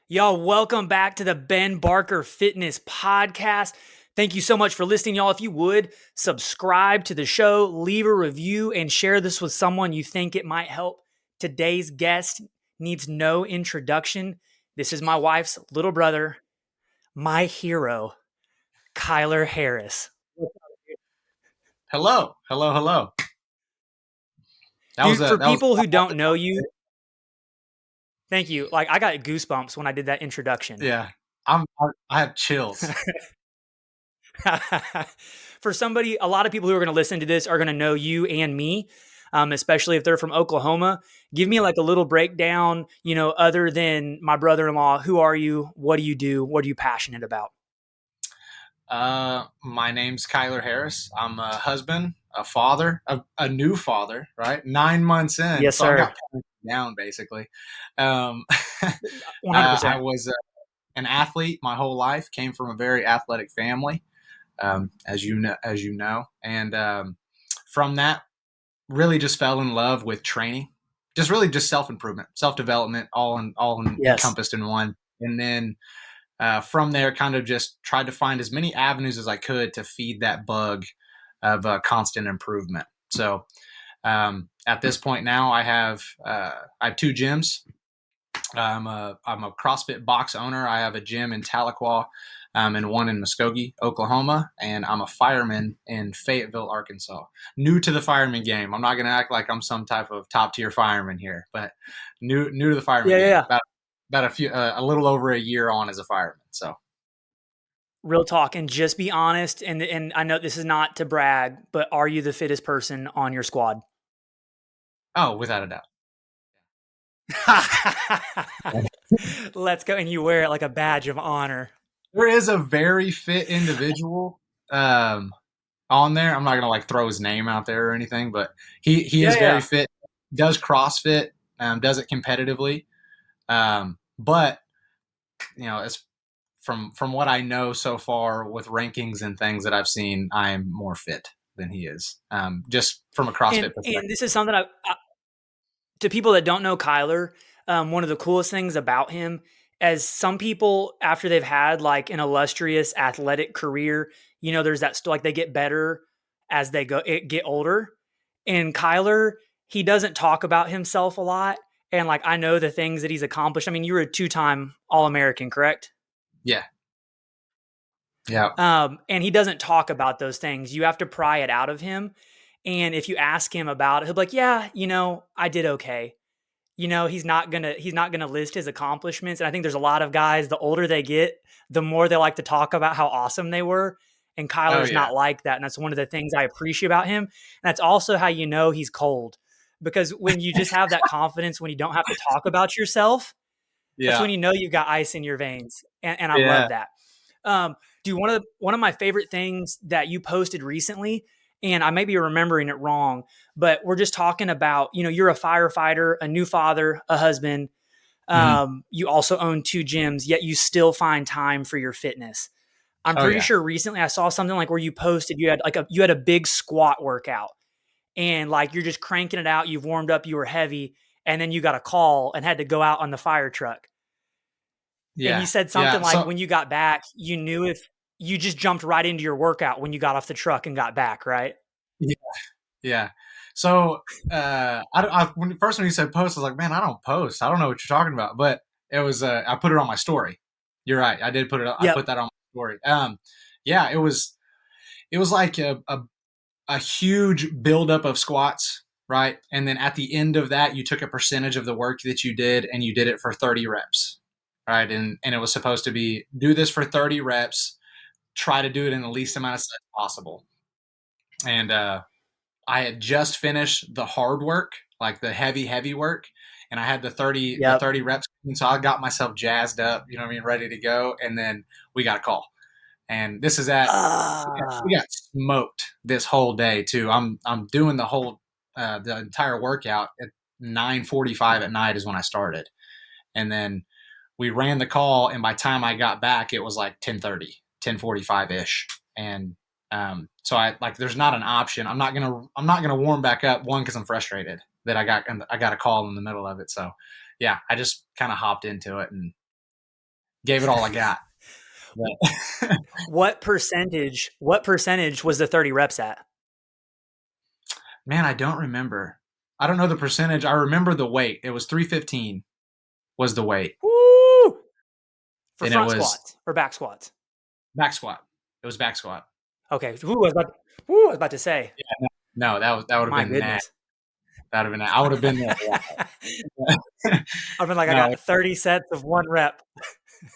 Y'all, welcome back to the Ben Barker Fitness Podcast. Thank you so much for listening, y'all. If you would, subscribe to the show, leave a review, and share this with someone you think it might help. Today's guest needs no introduction. This is my wife's little brother, my hero, Kyler Harris. Hello, hello, hello. That was Dude, a for that was people who don't know you, thank you. Like, I got goosebumps when I did that introduction. yeah. I have chills. For somebody, a lot of people who are going to listen to this are going to know you and me, especially if they're from Oklahoma. Give me like a little breakdown, other than my brother-in-law. Who are you? What do you do? What are you passionate about? My name's Kyler Harris. I'm a husband, a father, a new father, right? 9 months in, Yes, so I sir. got down basically. Um, 100%. I was an athlete my whole life. Came from a very athletic family, as you know, and from that, really just fell in love with training. Just really just self improvement, self development, Yes. encompassed in one. And then from there, kind of just tried to find as many avenues as I could to feed that bug of constant improvement. So at this point now, I have two gyms. I'm a CrossFit box owner. I have a gym in Tahlequah and one in Muskogee, Oklahoma, and I'm a fireman in Fayetteville, Arkansas. New to the fireman game. I'm not going to act like I'm some type of top tier fireman here, but new to the Yeah, fireman yeah, game. yeah. A little over a year on as a fireman. So Real talk, and just be honest. And I know this is not to brag, but are you the fittest person on your squad? oh, without a doubt. Let's go. And you wear it like a badge of honor. There is a very fit individual on there. I'm not gonna like throw his name out there or anything, but he Yeah, is very yeah. fit. Does CrossFit, does it competitively. But as from what I know so far with rankings and things that I've seen, I am more fit than he is. Just from a And CrossFit and perspective. this is something to people that don't know Kyler, one of the coolest things about him, as some people after they've had like an illustrious athletic career, there's that like they get better as they get older. And Kyler, he doesn't talk about himself a lot. And like I know the things that he's accomplished. I mean, you were a two-time All-American, correct? Yeah, yeah. And he doesn't talk about those things. You have to pry it out of him. And if you ask him about it, he'll be like, "Yeah, I did okay." He's not gonna list his accomplishments. And I think there's a lot of guys, the older they get, the more they like to talk about how awesome they were. And Oh Kyler's yeah, not like that. And that's one of the things I appreciate about him. And that's also how you know he's cold. Because when you just have that confidence, when you don't have to talk about yourself, that's yeah, when you know you've got ice in your veins. And I yeah. love that. Dude, one of my favorite things that you posted recently, and I may be remembering it wrong, but we're just talking about, you're a firefighter, a new father, a husband. Mhm. You also own two gyms, yet you still find time for your fitness. I'm Oh pretty yeah, sure recently I saw something like where you posted you had a big squat workout and like you're just cranking it out, you've warmed up, you were heavy, and then you got a call and had to go out on the fire truck. And you yeah, said something yeah. like So when you got back, you knew if you just jumped right into your workout when you got off the truck and got back, right? yeah, yeah. So when you said post, I was like, man, I don't post. I don't know what you're talking about. But it was I put it on my story. You're right. I did put it. I put Yep. that on my story. Yeah, it was like a huge buildup of squats, right? And then at the end of that, you took a percentage of the work that you did and you did it for 30 reps, right? And it was supposed to be do this for 30 reps, try to do it in the least amount of sets possible. And I had just finished the hard work, like the heavy work, and I had the Yep. 30 reps, and so I got myself jazzed up, you know what I mean, ready to go. And then we got a call, and this is at Ah, we got smoked this whole day too. I'm doing the entire workout at 9:45 at night is when I started, and then we ran the call, and by the time I got back, it was like 10:30, 10:45 ish, and so I like there's not an option. I'm not gonna warm back up, one because I'm frustrated that I got a call in the middle of it. So yeah, I just kind of hopped into it, and gave it all I got. But What percentage was the 30 reps at? man, I don't remember. I don't know the percentage. I remember the weight. It was 315 was the weight. Woo! For And it front was squats or back squats? back squat. It was back squat. Okay. I was about to say, Yeah, no, that would have my been that. goodness. That would have been that. I would have been there. I've been like, I No, got 30 sets of one rep.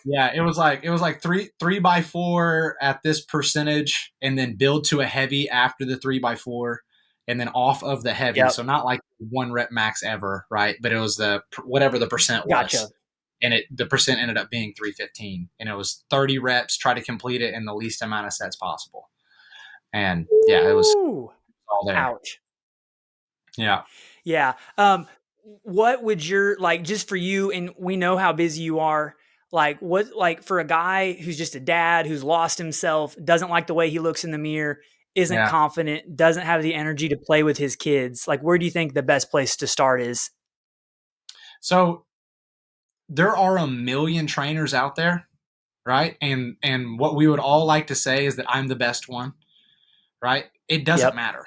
yeah, it was like three by four at this percentage, and then build to a heavy after the 3x4, and then off of the heavy. Yep. So not like one rep max ever, right? But it was the whatever the percent Gotcha. was, and the percent ended up being 315, and it was 30 reps. Try to complete it in the least amount of sets possible, and yeah, it was Ooh. all there. Ouch. Yeah, Yeah. What would your like just for you, and we know how busy you are, like for a guy who's just a dad who's lost himself, doesn't like the way he looks in the mirror, isn't yeah. confident, doesn't have the energy to play with his kids, like where do you think the best place to start is? So there are a million trainers out there, right? And what we would all like to say is that I'm the best one, right? It doesn't Yep. matter.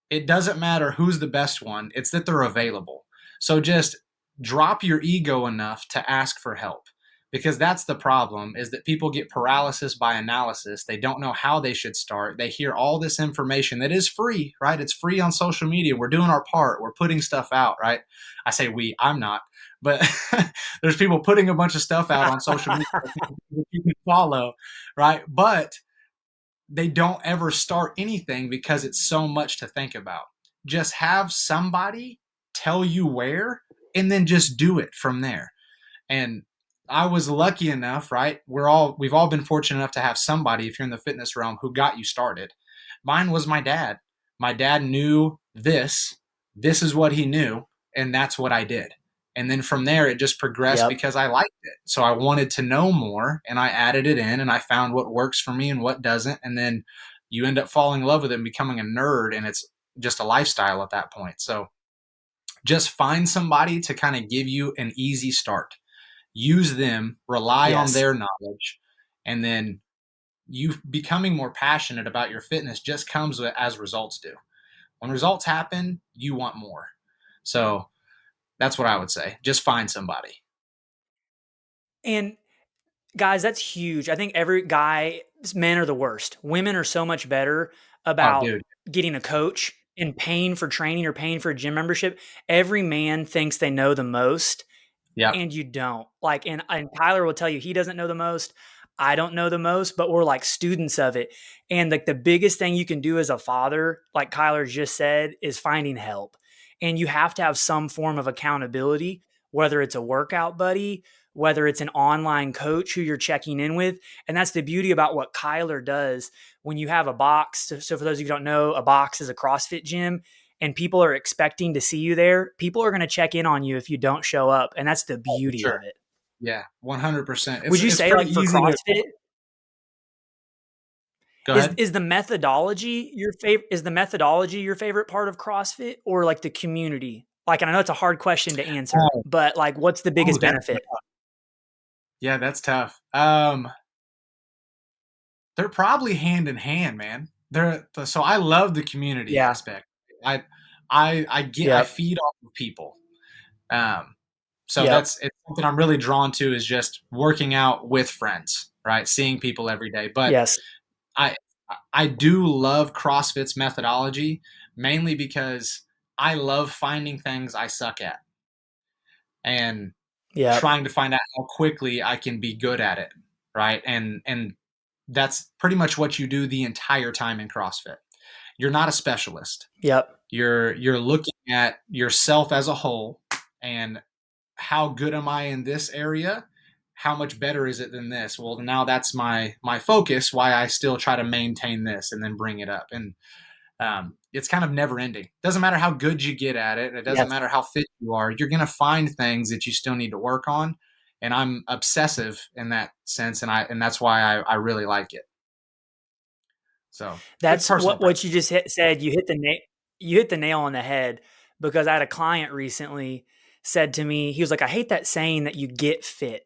It doesn't matter who's the best one. It's that they're available. So just drop your ego enough to ask for help, because that's the problem, is that people get paralysis by analysis. They don't know how they should start. They hear all this information that is free, right? It's free on social media. We're doing our part. We're putting stuff out, right? I say we, I'm not, but there's people putting a bunch of stuff out on social media that you can follow, right? But they don't ever start anything because it's so much to think about. Just have somebody tell you where, and then just do it from there. And I was lucky enough, right? We've all been fortunate enough to have somebody, if you're in the fitness realm, who got you started. Mine was my dad. My dad knew this. This is what he knew, and that's what I did. And then from there, it just progressed Yep. because I liked it. So I wanted to know more, and I added it in, and I found what works for me and what doesn't. And then you end up falling in love with it and becoming a nerd, and it's just a lifestyle at that point. So just find somebody to kind of give you an easy start. Use them, rely on Yes. their knowledge, and then you becoming more passionate about your fitness just comes as results do. When results happen, you want more. So that's what I would say. Just find somebody. And guys, that's huge. I think every guy, men are the worst. Women are so much better Oh, about dude. getting a coach and paying for training or paying for a gym membership. Every man thinks they know the most, Yep. and you don't. Like, and Tyler will tell you he doesn't know the most. I don't know the most, but we're like students of it. And like the biggest thing you can do as a father, like Kyler just said, is finding help. And you have to have some form of accountability, whether it's a workout buddy, whether it's an online coach who you're checking in with. And that's the beauty about what Kyler does when you have a box. So for those of you who don't know, a box is a CrossFit gym and people are expecting to see you there. People are going to check in on you if you don't show up. And that's the Oh, for beauty sure. of it. Yeah, 100%. Would you It's say pretty like for easy to CrossFit, go is ahead. is the methodology your favorite is the methodology your favorite part of CrossFit or like the community? Like, and I know it's a hard question to answer, Oh, but like what's the oh, biggest that's benefit? yeah, that's tough. They're probably hand in hand, man. So I love the community Yeah. aspect. I I Yep. feed off of people. Um, so Yep. it's something I'm really drawn to, is just working out with friends, right? Seeing people every day. But Yes. I I do love CrossFit's methodology, mainly because I love finding things I suck at and Yep. trying to find out how quickly I can be good at it, right? And that's pretty much what you do the entire time in CrossFit. You're not a specialist. Yep. You're looking at yourself as a whole, and how good am I in this area? How much better is it than this? Well, now that's my focus. Why I still try to maintain this and then bring it up, and it's kind of never ending. Doesn't matter how good you get at it. It doesn't Yes. matter how fit you are. You're gonna find things that you still need to work on, and I'm obsessive in that sense, and that's why I really like it. So it's That's personal what you preference. just said. You hit the nail on the head because I had a client recently said to me, he was like, I hate that saying that you get fit.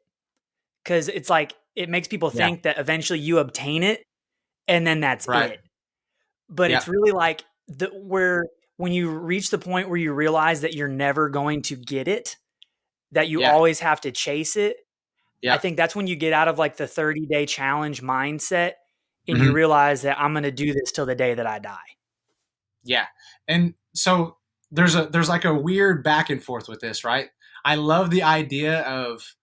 because it's like it makes people Yeah. think that eventually you obtain it and then that's Right. it. But Yep. it's really like the where when you reach the point where you realize that you're never going to get it, that you Yeah. always have to chase it. I Yep. think that's when you get out of like the 30-day challenge mindset and you Hmm. realize that I'm going to do this till the day that I die. Yeah. And so there's like a weird back and forth with this, right? I love the idea of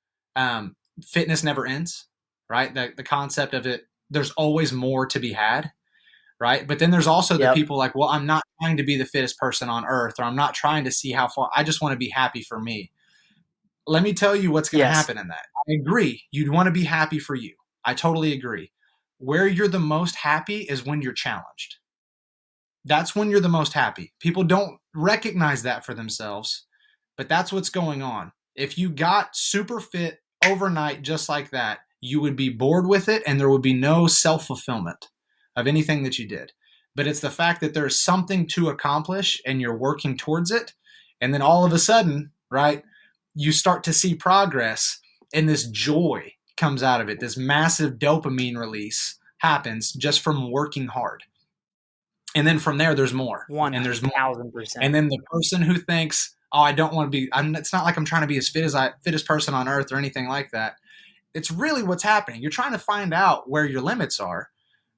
fitness never ends, right? The concept of it, there's always more to be had, right? But then there's also the Yep. people like, well, I'm not trying to be the fittest person on earth, or I'm not trying to see how far. I just want to be happy for me. Let me tell you what's going to Yes. happen in that. I agree. You'd want to be happy for you. I totally agree. Where you're the most happy is when you're challenged. That's when you're the most happy. People don't recognize that for themselves, but that's what's going on. If you got super fit overnight just like that, you would be bored with it and there would be no self fulfillment of anything that you did. But it's the fact that there's something to accomplish and you're working towards it. And then all of a sudden, right, you start to see progress and this joy comes out of it. This massive dopamine release happens just from working hard. And then from there, there's more, and there's more. And 1,000%. then the person who thinks, "Oh, I don't want to be," it's not like I'm trying to be as fittest person on earth or anything like that. It's really what's happening. You're trying to find out where your limits are,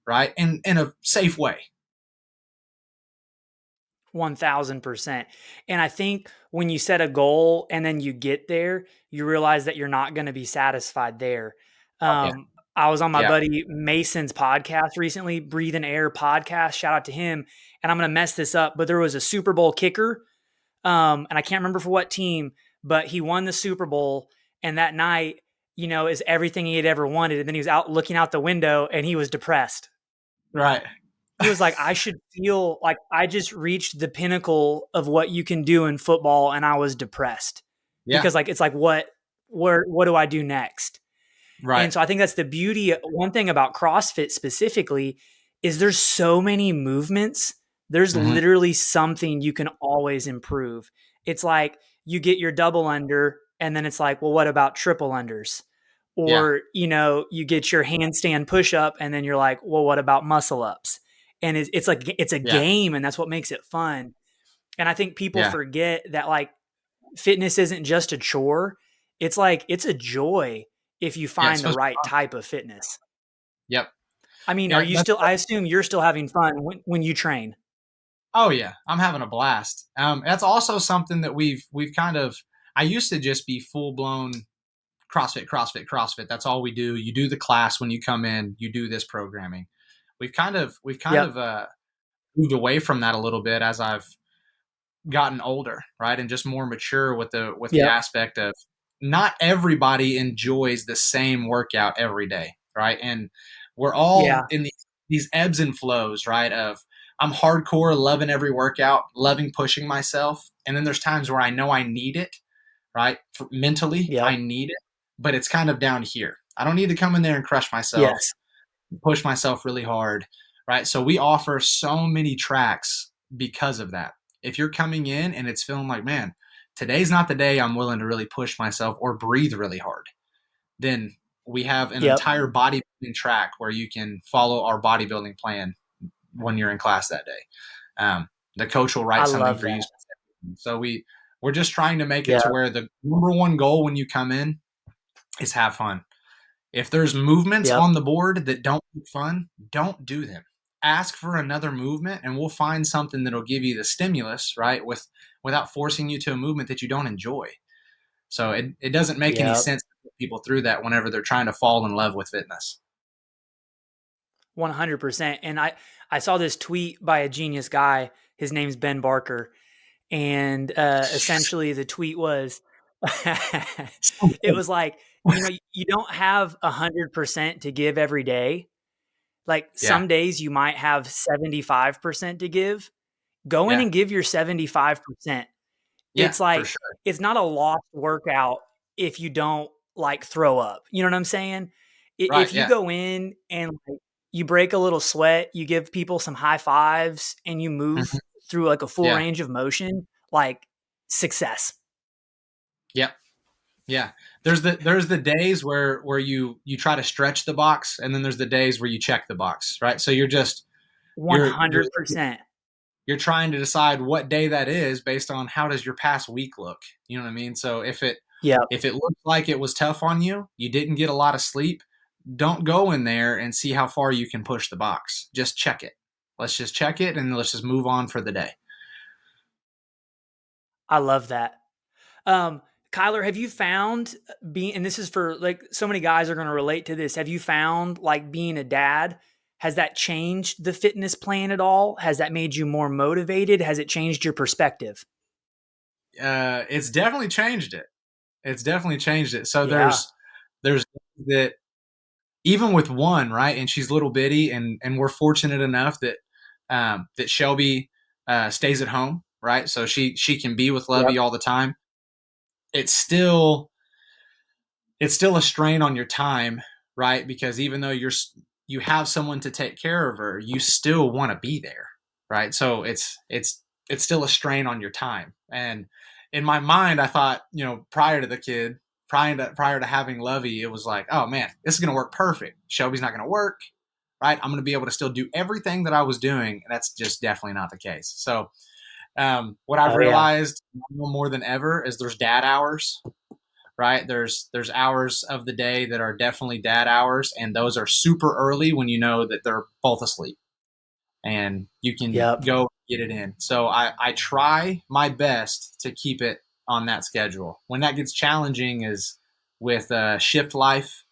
right? In a safe way. 1,000%. And I think when you set a goal and then you get there, you realize that you're not going to be satisfied there. Oh yeah, I was on my yeah, buddy Mason's podcast recently, Breathe and Air podcast. Shout out to him. And I'm going to mess this up, but there was a Super Bowl kicker. And I can't remember for what team, but he won the Super Bowl. And that night, is everything he had ever wanted. And then he was out looking out the window and he was depressed. right. He was like, I should feel like I just reached the pinnacle of what you can do in football, and I was depressed Yeah, because like it's like what do I do next? right. And so I think that's the beauty. One thing about CrossFit specifically is there's so many movements. There's Hmm. literally something you can always improve. It's like you get your double under, and then it's like, well, what about triple unders? Yeah, Or, you get your handstand push up, and then you're like, well, what about muscle ups? And it's like, it's a yeah, game, and that's what makes it fun. And I think people yeah, forget that like fitness isn't just a chore. It's like it's a joy if you yeah. It's find the supposed to be right fun. type of fitness. Yep. I mean, are Yeah. you still I assume you're still having fun when you train. Oh yeah, I'm having a blast. That's also something that we've kind of. I used to just be full blown CrossFit, CrossFit, CrossFit. That's all we do. You do the class when you come in. You do this programming. We've kind of Yep. moved away from that a little bit as I've gotten older, right, and just more mature with the Yep. aspect of not everybody enjoys the same workout every day, right? And we're all Yeah. in these ebbs and flows, right? Of I'm hardcore, loving every workout, loving pushing myself, and then there's times where I know I need it, right? Mentally, Yep. I need it, but it's kind of down here. I don't need to come in there and crush myself, Yes. push myself really hard, right? So we offer so many tracks because of that. If you're coming in and it's feeling like, man, today's not the day I'm willing to really push myself or breathe really hard, then we have an Yep. entire bodybuilding track where you can follow our bodybuilding plan when you're in class that day. The coach will I write something love for you. that. So we're just trying to make it Yeah. to where the number one goal when you come in is have fun. If there's movements Yep. on the board that don't look fun, don't do them. Ask for another movement and we'll find something that'll give you the stimulus, right? Without forcing you to a movement that you don't enjoy. So it doesn't make any Yep. sense to put people through that whenever they're trying to fall in love with fitness. 100%. And I saw this tweet by a genius guy. His name's Ben Barker. And essentially the tweet was it was like, you don't have 100% to give every day. Like Yeah. some days you might have 75% to give. Go in Yeah. and give your 75%. Yeah, It's for like sure. it's not a lost workout if you don't like throw up. You know what I'm saying? Right. If you Yeah. go in and like you break a little sweat, you give people some high fives and you Mhm. move through like a full Yeah. range of motion, like success. Yep. Yeah. there's the days where you try to stretch the box, and then there's the days where you check the box, right? So you're you're 100%. you're trying to decide what day that is based on how does your past week look. You know what I mean? So Yep. if it looks like it was tough on you, you didn't get a lot of sleep, don't go in there and see how far you can push the box. Just check it. Let's just check it and let's just move on for the day. I love that. Um, Kyler, have you found being, and this is for like so many guys are going to relate to this. Have you found like being a dad? Has that changed the fitness plan at all? Has that made you more motivated? Has it changed your perspective? It's definitely changed it. It's definitely changed it. So Yeah. there's that even with one, right? And she's little bitty, and we're fortunate enough that that Shelby stays at home, right? So she can be with Yep. Lovey all the time. It's still it's still a strain on your time, right? Because even though you have someone to take care of her, you still want to be there, right? So it's still a strain on your time. And in my mind, I thought, prior to the kid, prior to having Lovey, it was like, oh man, this is gonna work perfect. Shelby's not gonna work, right? I'm gonna be able to still do everything that I was doing, and that's just definitely not the case. So what I've Oh yeah. realized more than ever is there's dad hours, right? There's hours of the day that are definitely dad hours, and those are super early when you know that they're both asleep and you can Yep. go get it in. So I try my best to keep it on that schedule. When that gets challenging is with shift life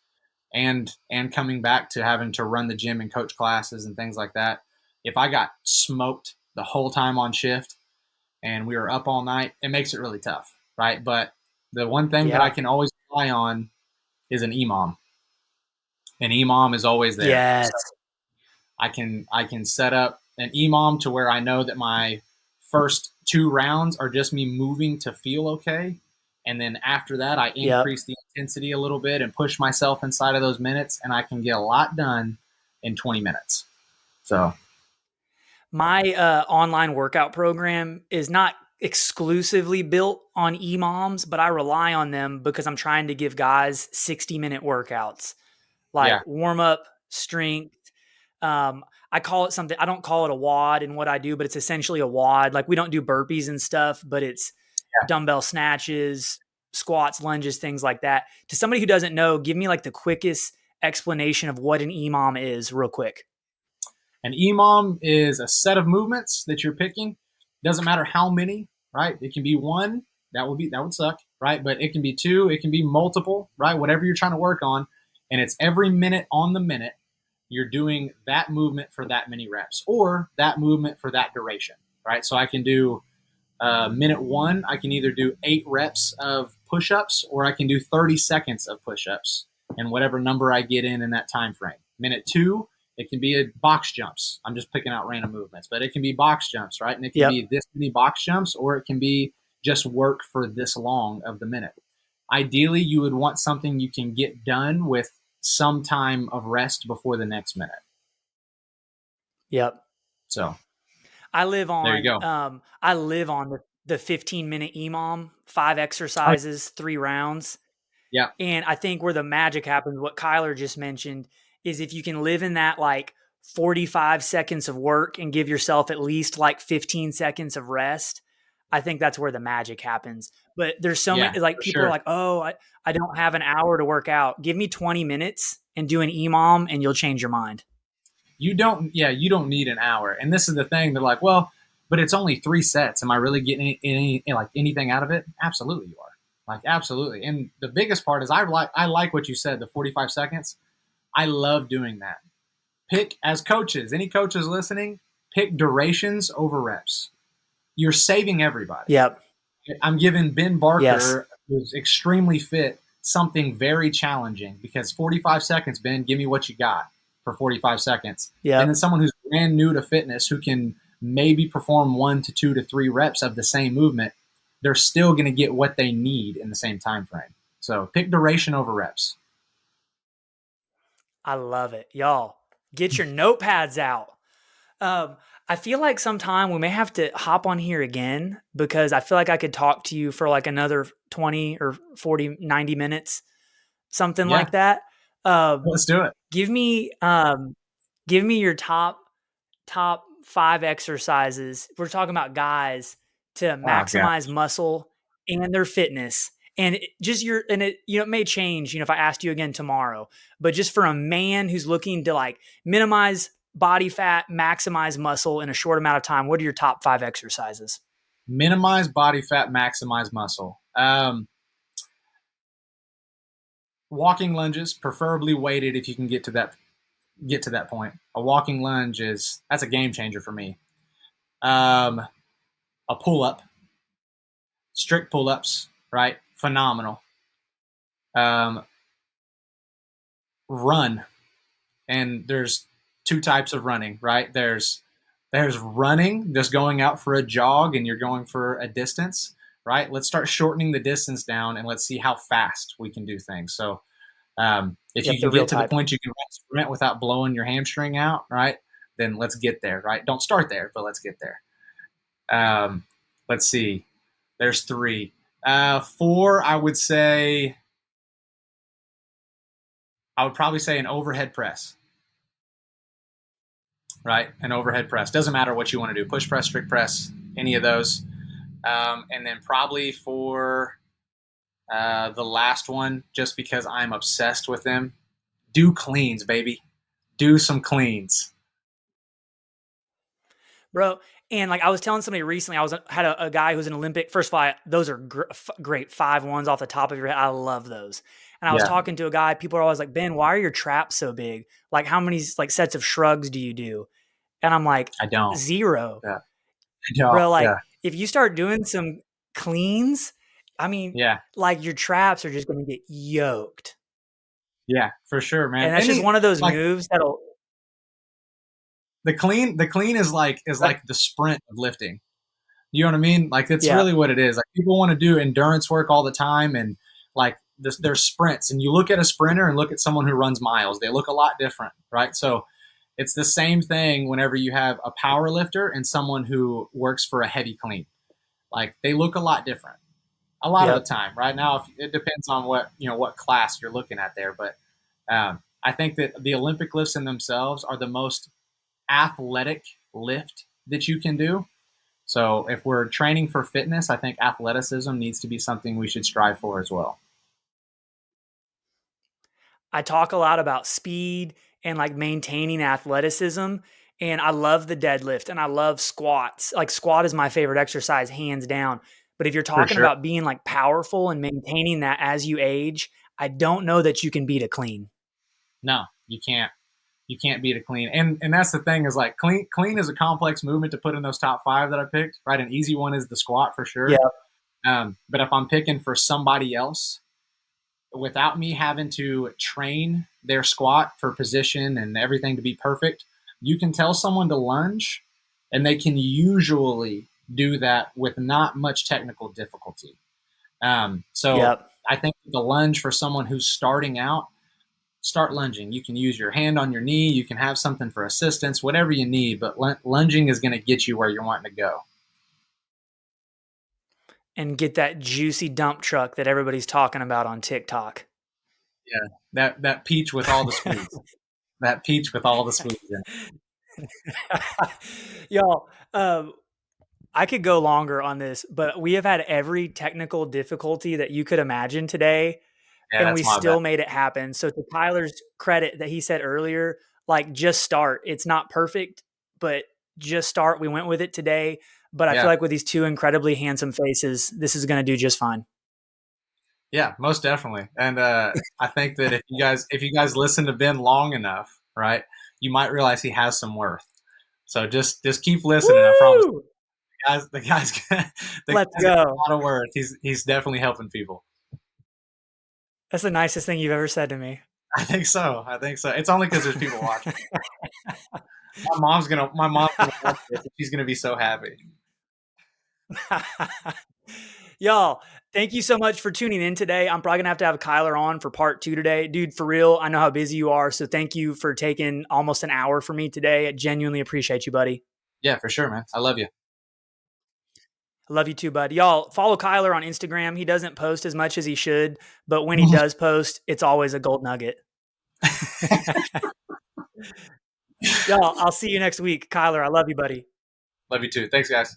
and coming back to having to run the gym and coach classes and things like that. If I got smoked the whole time on shift and we were up all night, it makes it really tough, right? But the one thing that I Yeah. can always rely on is an Imam, and Imam is always there. Yes. So I can set up an Imam to where I know that my first two rounds are just me moving to feel okay, and then after that I Yep. increase the intensity a little bit and push myself inside of those minutes, and I can get a lot done in 20 minutes. So My online workout program is not exclusively built on EMOMs, but I rely on them because I'm trying to give guys 60-minute workouts, like yeah, warm up, strength. I call it something. I don't call it a WOD in what I do, but it's essentially a WOD. Like we don't do burpees and stuff, but it's yeah. dumbbell snatches, squats, lunges, things like that. To somebody who doesn't know, give me like the quickest explanation of what an EMOM is, real quick. An EMOM is a set of movements that you're picking. Doesn't matter how many, right? It can be one, that would suck, right? But it can be two, it can be multiple, right? Whatever you're trying to work on, and it's every minute on the minute. You're doing that movement for that many reps, or that movement for that duration, right? So I can do minute one, I can either do 8 reps of push-ups, or I can do 30 seconds of push-ups, and whatever number I get in that time frame. Minute two, it can be a box jumps. I'm just picking out random movements, but it can be box jumps, right? And it can Yep. be this many box jumps, or it can be just work for this long of the minute. Ideally, you would want something you can get done with some time of rest before the next minute. Yep. So I live there you on go. the 15-minute EMOM, 5 Oh, exercises, 3 rounds. yeah. And I think where the magic happens, what Kyler just mentioned, is if you can live in that like 45 seconds of work and give yourself at least like 15 seconds of rest, I think that's where the magic happens. But there's so Yeah, many, like for people are sure. like, oh, I don't have an hour to work out. Give me 20 minutes and do an EMOM and you'll change your mind. You don't need an hour. And this is the thing, they're like, well, but it's only 3 sets. Am I really getting like anything out of it? Absolutely you are. Like absolutely. And the biggest part is I like what you said, the 45 seconds. I love doing that. Pick as coaches, any coaches listening, pick durations over reps. You're saving everybody. Yep. I'm giving Ben Yes. Barker, who's extremely fit, something very challenging because 45 seconds, Ben, give me what you got for 45 seconds. And then Yep. someone who's brand new to fitness who can maybe perform 1 to 2 to 3 reps of the same movement, they're still going to get what they need in the same time frame. So pick duration over reps. I love it. Y'all, get your notepads out. Um, I feel like sometime we may have to hop on here again because I feel like I could talk to you for like another 20 or 40, 90 minutes. something Yeah, like that. Um, let's do it. give me um, give me your top 5 exercises. We're talking about guys to Oh god. maximize muscle and their fitness. And just your and it it may change, if I asked you again tomorrow, but just for a man who's looking to like minimize body fat, maximize muscle in a short amount of time, what are your top 5 exercises? Minimize body fat, maximize muscle. Walking lunges, preferably weighted if you can get to that point. A walking lunge that's a game changer for me. Um, a pull up, strict pull ups, right? Phenomenal. Um, run, and there's two types of running, right? There's running, just going out for a jog, and you're going for a distance, right? Let's start shortening the distance down, and let's see how fast we can do things. So if Yep, you the can real get to the type. point you can sprint without blowing your hamstring out, right? Then let's get there, right? Don't start there, but let's get there. Um, let's see. There's three. Four, I would probably say an overhead press, right? An overhead press. Doesn't matter what you want to do. Push press, strict press, any of those. And then probably for the last one, just because I'm obsessed with them, do cleans, baby. Do some cleans. Bro, and like I was telling somebody recently, had a guy who's an Olympic. First of all, those are great 5 ones off the top of your head. I love those. And I was Yeah, talking to a guy. People are always like, Ben, why are your traps so big? Like, how many like sets of shrugs do you do? And I'm like, I don't. 0, Yeah, I don't. bro. Like, Yeah, if you start doing some cleans, I mean, yeah, like your traps are just going to get yoked. yeah, for sure, man. And that's just one of those Like moves that'll. the clean is like the sprint of lifting. You know what I mean? Like it's Yeah, really what it is. Like people want to do endurance work all the time, and like there's sprints. And you look at a sprinter and look at someone who runs miles. They look a lot different, right? So it's the same thing whenever you have a power lifter and someone who works for a heavy clean. Like they look a lot different a lot of the yep. time. Right now, if, it depends on what class you're looking at there, but I think that the Olympic lifts in themselves are the most athletic lift that you can do. So if we're training for fitness, I think athleticism needs to be something we should strive for as well. I talk a lot about speed and like maintaining athleticism. And I love the deadlift and I love squats. Like squat is my favorite exercise, hands down. But if you're For talking sure. about being like powerful and maintaining that as you age, I don't know that you can beat a clean. No, you can't. You can't beat a clean. And that's the thing is like clean is a complex movement to put in those top five that I picked. Right, an easy one is the squat for Yeah. sure. But if I'm picking for somebody else, without me having to train their squat for position and everything to be perfect, you can tell someone to lunge, and they can usually do that with not much technical difficulty. So Yep. I think the lunge for someone who's starting out, start lunging. You can use your hand on your knee. You can have something for assistance, whatever you need. But lunging is going to get you where you're wanting to go. And get that juicy dump truck that everybody's talking about on TikTok. Yeah, that peach with all the squeeze. That peach with all the squeeze in it. Y'all, I could go longer on this, but we have had every technical difficulty that you could imagine today, Yeah, and we that's my bad. still made it happen. So to Tyler's credit that he said earlier, like just start. It's not perfect, but just start. We went with it today, but I feel Yeah, like with these two incredibly handsome faces, this is going to do just fine. yeah, most definitely. And I think that if you guys listen to Ben long enough, right, you might realize he has some worth. So just keep listening. I promise. Woo! The guy's the Let's guy's got a go. lot of worth. He's definitely helping people. That's the nicest thing you've ever said to me. I think so. I think so. It's only because there's people watching. My mom's gonna watch this, and she's gonna be so happy. Y'all, thank you so much for tuning in today. I'm probably gonna have Kyler on for part 2 today. Dude, for real, I know how busy you are. So thank you for taking almost an hour for me today. I genuinely appreciate you, buddy. Yeah, for sure, man. I love you. I love you too, bud. Y'all follow Kyler on Instagram. He doesn't post as much as he should, but when he does post, it's always a gold nugget. Y'all, I'll see you next week. Kyler, I love you, buddy. Love you too. Thanks, guys.